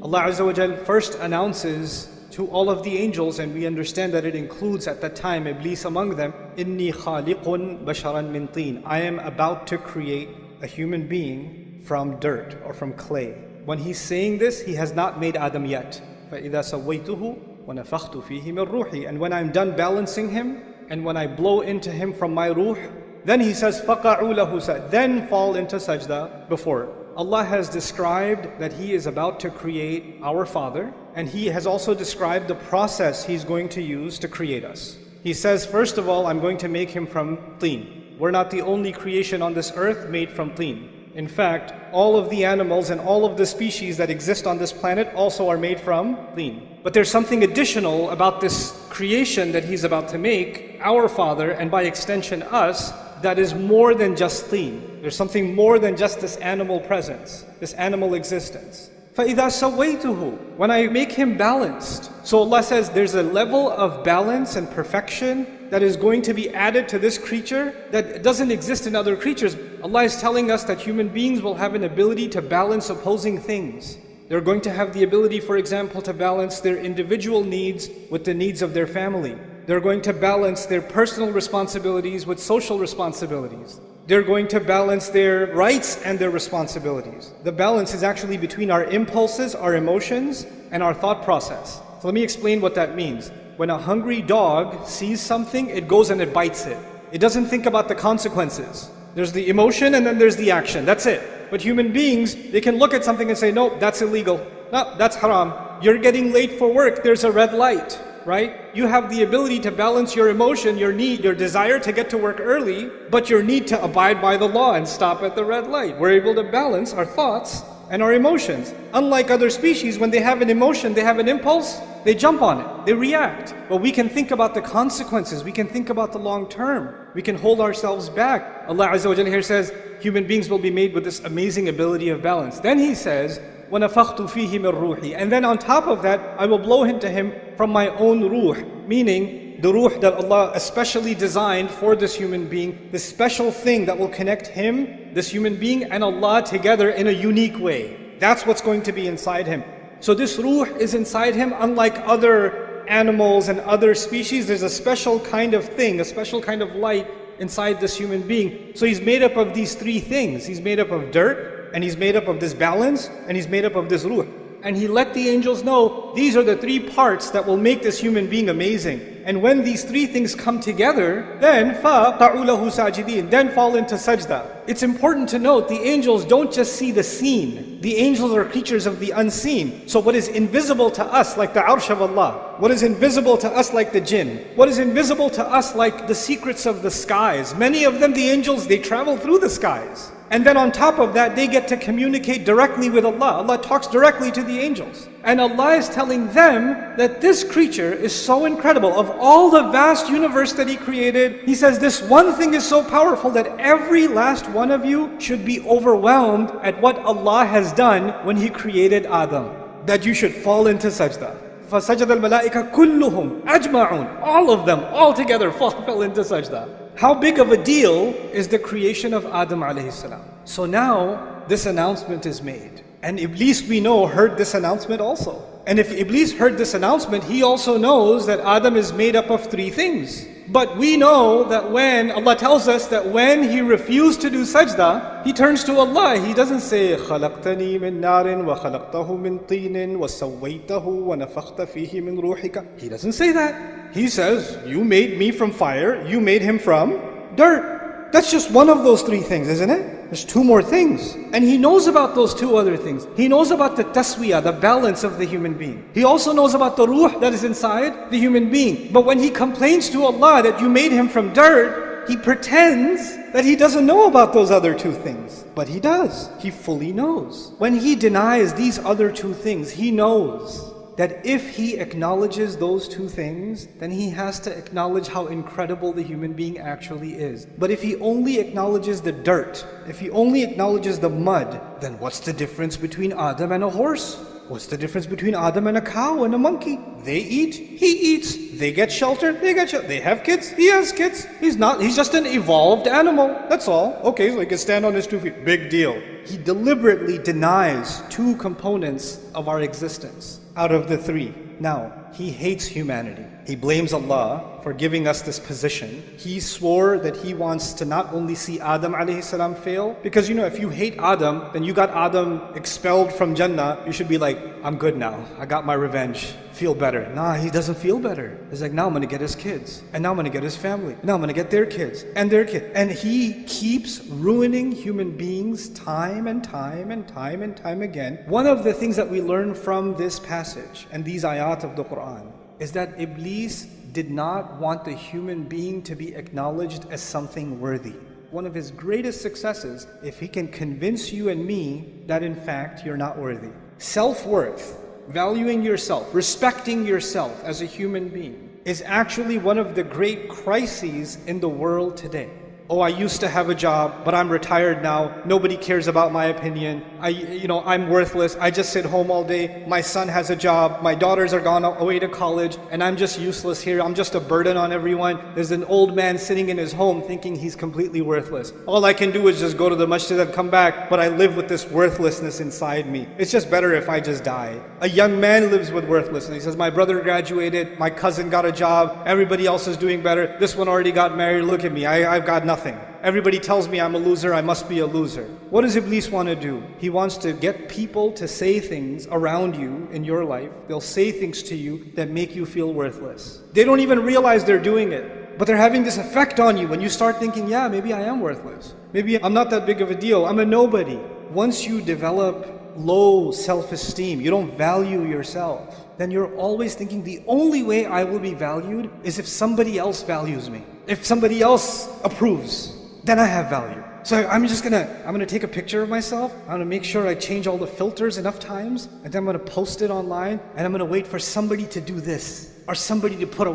Allah Azza wa Jal first announces to all of the angels, and we understand that it includes at that time Iblis among them, Inni khaliqun basharan min teen. I am about to create a human being from dirt or from clay. When he's saying this, he has not made Adam yet. فَإِذَا سَوَّيْتُهُ وَنَفَخْتُ فِيهِ مِنْ رُوحِي. And when I'm done balancing him, and when I blow into him from my ruh, then he says, فَقَعُوا لَهُ سَجْدًا. Then fall into sajda before. Allah has described that He is about to create our Father, and He has also described the process He's going to use to create us. He says, first of all, I'm going to make him from teen. We're not the only creation on this earth made from teen. In fact, all of the animals and all of the species that exist on this planet also are made from teen. But there's something additional about this creation that He's about to make, our Father, and by extension us, that is more than just teen. There's something more than just this animal presence, this animal existence. فَإِذَا سَوَّيْتُهُ. When I make him balanced. So Allah says there's a level of balance and perfection that is going to be added to this creature that doesn't exist in other creatures. Allah is telling us that human beings will have an ability to balance opposing things. They're going to have the ability, for example, to balance their individual needs with the needs of their family. They're going to balance their personal responsibilities with social responsibilities. They're going to balance their rights and their responsibilities. The balance is actually between our impulses, our emotions, and our thought process. So let me explain what that means. When a hungry dog sees something, it goes and it bites it. It doesn't think about the consequences. There's the emotion and then there's the action. That's it. But human beings, they can look at something and say, no, that's illegal. No, that's haram. You're getting late for work. There's a red light. Right? You have the ability to balance your emotion, your need, your desire to get to work early, but your need to abide by the law and stop at the red light. We're able to balance our thoughts and our emotions. Unlike other species, when they have an emotion, they have an impulse, they jump on it, they react. But we can think about the consequences, we can think about the long term, we can hold ourselves back. Allah Azza wa Jalla here says, human beings will be made with this amazing ability of balance. Then He says, وَنَفَخْتُ فِيهِ مِنْ رُوحِي. And then on top of that, I will blow into him from my own ruh, meaning the ruh that Allah especially designed for this human being, this special thing that will connect him, this human being, and Allah together in a unique way. That's what's going to be inside him. So this ruh is inside him, unlike other animals and other species. There's a special kind of thing, a special kind of light inside this human being. So he's made up of these three things. He's made up of dirt, and he's made up of this balance, and he's made up of this ruh. And He let the angels know, these are the three parts that will make this human being amazing. And when these three things come together, then فَقَعُوا لَهُ سَاجِدِينَ. Then fall into sajda. It's important to note, the angels don't just see the seen. The angels are creatures of the unseen. So what is invisible to us, like the arsh of Allah, what is invisible to us like the jinn, what is invisible to us like the secrets of the skies, many of them, the angels, they travel through the skies. And then on top of that, they get to communicate directly with Allah. Allah talks directly to the angels. And Allah is telling them that this creature is so incredible. Of all the vast universe that He created, He says this one thing is so powerful that every last one of you should be overwhelmed at what Allah has done when He created Adam. That you should fall into sajda. فَسَجَدَ الْمَلَائِكَ كُلُّهُمْ أَجْمَعُونَ. All of them, all together fell into sajda. How big of a deal is the creation of Adam alayhi salam? So now, this announcement is made. And Iblis, we know, heard this announcement also. And if Iblis heard this announcement, he also knows that Adam is made up of three things. But we know that when, Allah tells us that when he refused to do sajda, he turns to Allah. He doesn't say, خَلَقْتَنِي مِن نَارٍ وَخَلَقْتَهُ مِن طِينٍ وَسَوَّيْتَهُ وَنَفَخْتَ فِيهِ مِن رُوحِكَ. He doesn't say that. He says, you made me from fire, you made him from dirt. That's just one of those three things, isn't it? There's two more things. And He knows about those two other things. He knows about the taswiyah, the balance of the human being. He also knows about the ruh that is inside the human being. But when he complains to Allah that you made him from dirt, he pretends that he doesn't know about those other two things. But he does. He fully knows. When he denies these other two things, he knows that if he acknowledges those two things, then he has to acknowledge how incredible the human being actually is. But if he only acknowledges the dirt, if he only acknowledges the mud, then what's the difference between Adam and a horse? What's the difference between Adam and a cow and a monkey? They eat, he eats. They get shelter, they get shelter. They have kids, he has kids. He's just an evolved animal. That's all. Okay, so he can stand on his 2 feet. Big deal. He deliberately denies 2 components of our existence out of the 3. Now, he hates humanity. He blames Allah for giving us this position. He swore that he wants to not only see Adam alayhi salam fail, because if you hate Adam, then you got Adam expelled from Jannah, you should be like, I'm good now. I got my revenge. Feel better. Nah, he doesn't feel better. He's like, now I'm going to get his kids. And now I'm going to get his family. Now I'm going to get their kids and their kids. And he keeps ruining human beings time and time and time and time again. One of the things that we learn from this passage and these ayat of the Quran is that Iblis did not want the human being to be acknowledged as something worthy. One of his greatest successes, if he can convince you and me that in fact you're not worthy. Self-worth, valuing yourself, respecting yourself as a human being is actually one of the great crises in the world today. Oh, I used to have a job, but I'm retired now. Nobody cares about my opinion. I'm worthless. I just sit home all day. My son has a job. My daughters are gone away to college, and I'm just useless here. I'm just a burden on everyone. There's an old man sitting in his home thinking he's completely worthless. All I can do is just go to the masjid and come back, but I live with this worthlessness inside me. It's just better if I just die. A young man lives with worthlessness. He says, my brother graduated. My cousin got a job. Everybody else is doing better. This one already got married. Look at me. I've got nothing. Everybody tells me I'm a loser, I must be a loser. What does Iblis want to do? He wants to get people to say things around you in your life. They'll say things to you that make you feel worthless. They don't even realize they're doing it, but they're having this effect on you when you start thinking, yeah, maybe I am worthless. Maybe I'm not that big of a deal. I'm a nobody. Once you develop low self-esteem, you don't value yourself, then you're always thinking the only way I will be valued is if somebody else values me. If somebody else approves, then I have value. So I'm gonna take a picture of myself. I'm gonna make sure I change all the filters enough times, and then I'm gonna post it online, and I'm gonna wait for somebody to do this, or somebody to put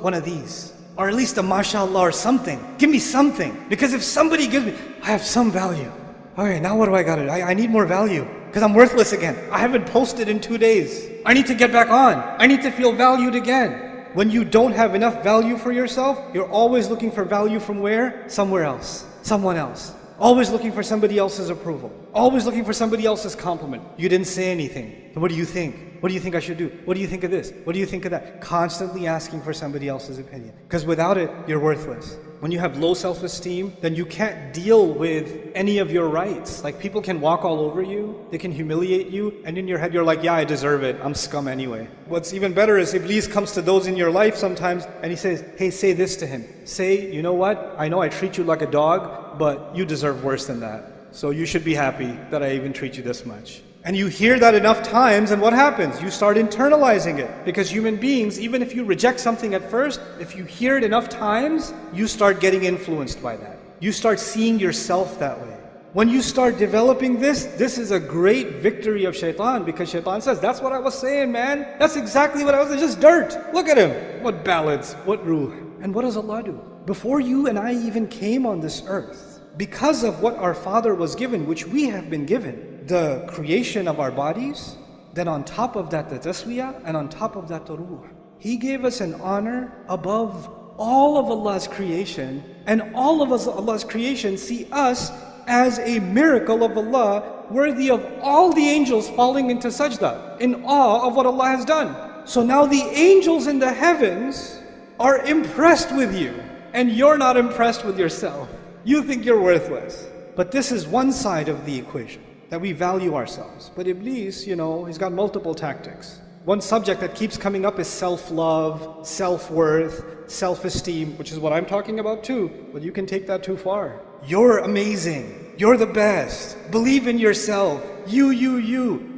one of these, or at least a mashallah or something. Give me something, because if somebody gives me, I have some value. Okay, now what do I gotta do? I need more value, because I'm worthless again. I haven't posted in 2 days. I need to get back on. I need to feel valued again. When you don't have enough value for yourself, you're always looking for value from where? Somewhere else. Someone else. Always looking for somebody else's approval. Always looking for somebody else's compliment. You didn't say anything. What do you think? What do you think I should do? What do you think of this? What do you think of that? Constantly asking for somebody else's opinion. Because without it, you're worthless. When you have low self-esteem, then you can't deal with any of your rights. Like, people can walk all over you, they can humiliate you, and in your head you're like, yeah, I deserve it, I'm scum anyway. What's even better is Iblis comes to those in your life sometimes and he says, hey, say this to him. Say, you know what? I know I treat you like a dog, but you deserve worse than that. So you should be happy that I even treat you this much. And you hear that enough times, and what happens? You start internalizing it. Because human beings, even if you reject something at first, if you hear it enough times, you start getting influenced by that. You start seeing yourself that way. When you start developing this is a great victory of Shaytan, because Shaytan says, that's what I was saying, man. That's exactly what I was saying, just dirt. Look at him. What ballads, what ruh. And what does Allah do? Before you and I even came on this earth, because of what our Father was given, which we have been given, the creation of our bodies, then on top of that the taswiyah, and on top of that the ruh. He gave us an honor above all of Allah's creation, and all of Allah's creation see us as a miracle of Allah, worthy of all the angels falling into sajda, in awe of what Allah has done. So now the angels in the heavens are impressed with you, and you're not impressed with yourself. You think you're worthless. But this is one side of the equation, that we value ourselves. But Iblis, he's got multiple tactics. One subject that keeps coming up is self-love, self-worth, self-esteem, which is what I'm talking about too, but you can take that too far. You're amazing. You're the best. Believe in yourself. You.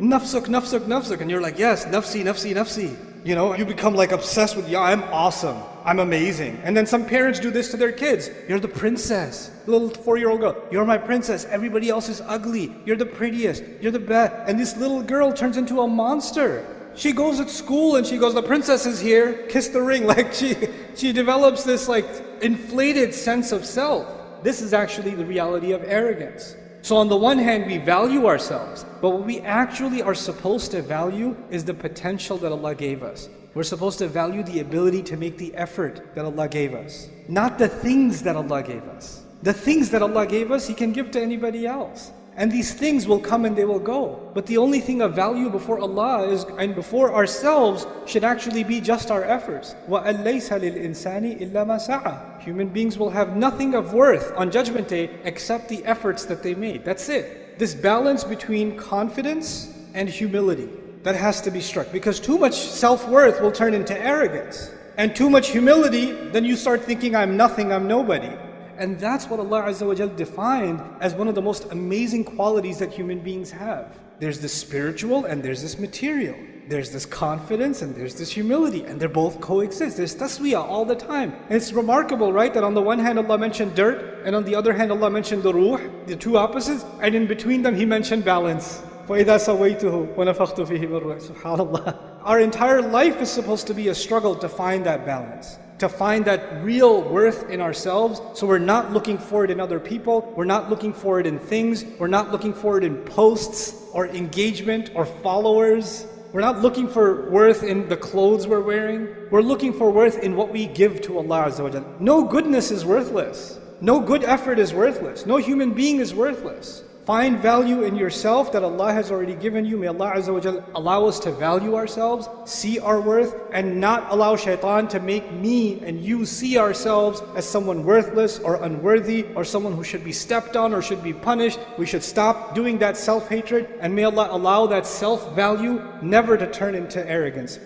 Nafsuk, nafsuk, nafsuk. And you're like, yes, nafsi, nafsi, nafsi. You become like obsessed with, yeah, I'm awesome. I'm amazing. And then some parents do this to their kids. You're the princess. Little 4-year-old girl. You're my princess. Everybody else is ugly. You're the prettiest. You're the best. And this little girl turns into a monster. She goes at school and she goes, the princess is here. Kiss the ring. Like she develops this like inflated sense of self. This is actually the reality of arrogance. So on the one hand, we value ourselves, but what we actually are supposed to value is the potential that Allah gave us. We're supposed to value the ability to make the effort that Allah gave us, not the things that Allah gave us. The things that Allah gave us, He can give to anybody else. And these things will come and they will go. But the only thing of value before Allah is, and before ourselves, should actually be just our efforts. وَأَن لَيْسَ لِلْإِنسَانِ إِلَّا مَا سَعَى. Human beings will have nothing of worth on Judgment Day except the efforts that they made. That's it. This balance between confidence and humility, that has to be struck. Because too much self-worth will turn into arrogance. And too much humility, then you start thinking, I'm nothing, I'm nobody. And that's what Allah Azza wa Jal defined as one of the most amazing qualities that human beings have. There's this spiritual and there's this material. There's this confidence and there's this humility, and they both coexist. There's taswiyah all the time. And it's remarkable, right, that on the one hand Allah mentioned dirt, and on the other hand Allah mentioned the ruh, the two opposites, and in between them He mentioned balance. فَإِذَا سَوَيْتُهُ وَنَفَخْتُ فِيهِ مِنْ رُوحِي. SubhanAllah. Our entire life is supposed to be a struggle to find that balance, to find that real worth in ourselves. So we're not looking for it in other people, we're not looking for it in things, we're not looking for it in posts or engagement or followers. We're not looking for worth in the clothes we're wearing. We're looking for worth in what we give to Allah Azza wa Jal. No goodness is worthless. No good effort is worthless. No human being is worthless. Find value in yourself that Allah has already given you. May Allah Azza wa Jal allow us to value ourselves, see our worth, and not allow Shaytan to make me and you see ourselves as someone worthless or unworthy or someone who should be stepped on or should be punished. We should stop doing that self-hatred, and may Allah allow that self-value never to turn into arrogance.